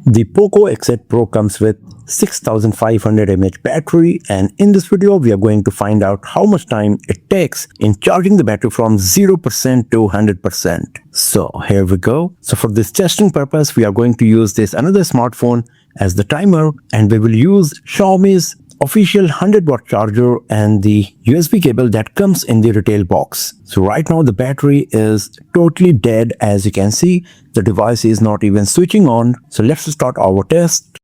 The POCO X8 Pro comes with 6500 mAh battery, and in this video we are going to find out how much time it takes in charging the battery from 0% to 100%. So here we go. So for this testing purpose we are going to use this another smartphone as the timer, and we will use Xiaomi's official 100-watt charger and the USB cable that comes in the retail box. So right now the battery is totally dead. As you can see, the device is not even switching on. So let's start our test.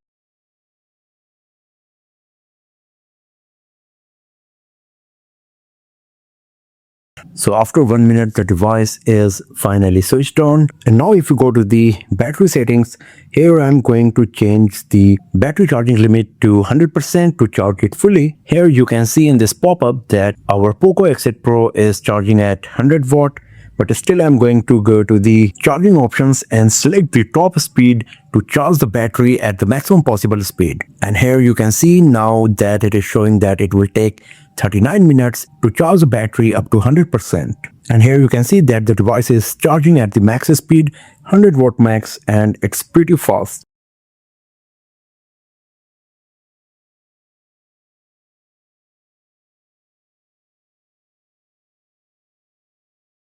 So after 1 minute the device is finally switched on, and now if you go to the battery settings, here I'm going to change the battery charging limit to 100% to charge it fully. Here you can see in this pop-up that our POCO X8 Pro is charging at 100 watt, but still I'm going to go to the charging options and select the top speed to charge the battery at the maximum possible speed. And here you can see now that it is showing that it will take 39 minutes to charge the battery up to 100%. And here you can see that the device is charging at the max speed, 100 watt max, and it's pretty fast.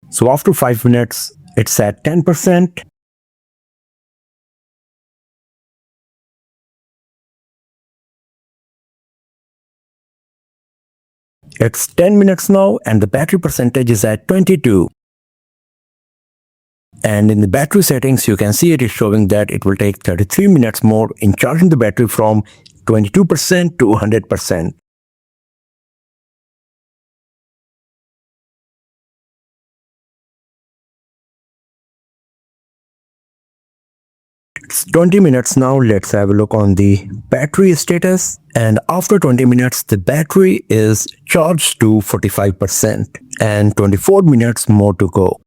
So after 5 minutes, it's at 10%. It's 10 minutes now and the battery percentage is at 22. And in the battery settings, you can see it is showing that it will take 33 minutes more in charging the battery from 22% to 100%. It's 20 minutes now. Let's have a look on the battery status. And after 20 minutes, the battery is charged to 45% and 24 minutes more to go.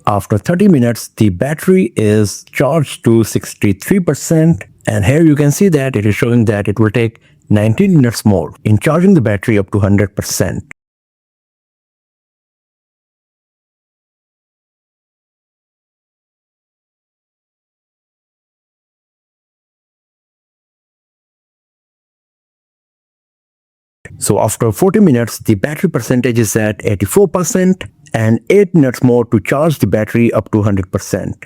After 30 minutes, the battery is charged to 63%. And here you can see that it is showing that it will take 19 minutes more in charging the battery up to 100%. So after 40 minutes, the battery percentage is at 84% and 8 minutes more to charge the battery up to 100%.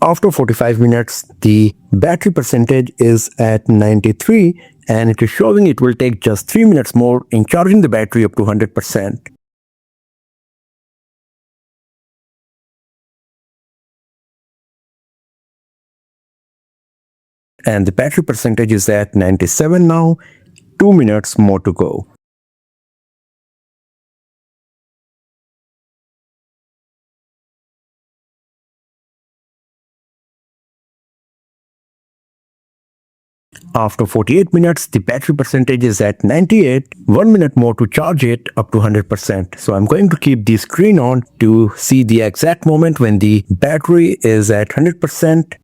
After 45 minutes, the battery percentage is at 93 and it is showing it will take just 3 minutes more in charging the battery up to 100%. And the battery percentage is at 97 now, 2 minutes more to go. After 48 minutes, the battery percentage is at 98, 1 minute more to charge it up to 100%. So I'm going to keep the screen on to see the exact moment when the battery is at 100%.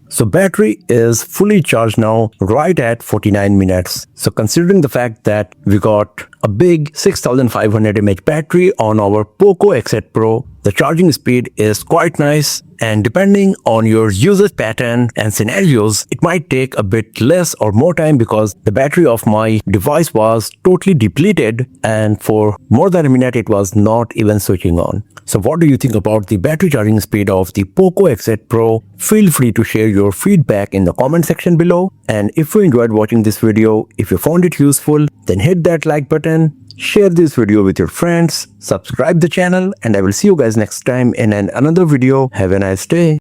So battery is fully charged now right at 49 minutes. So considering the fact that we got a big 6500 mAh battery on our POCO X8 Pro, the charging speed is quite nice, and depending on your usage pattern and scenarios, it might take a bit less or more time because the battery of my device was totally depleted and for more than a minute it was not even switching on. So what do you think about the battery charging speed of the POCO X8 Pro? Feel free to share your feedback in the comment section below. And if you enjoyed watching this video, if you found it useful, then hit that like button, share this video with your friends, subscribe the channel, and I will see you guys next time in another video. Have a nice day.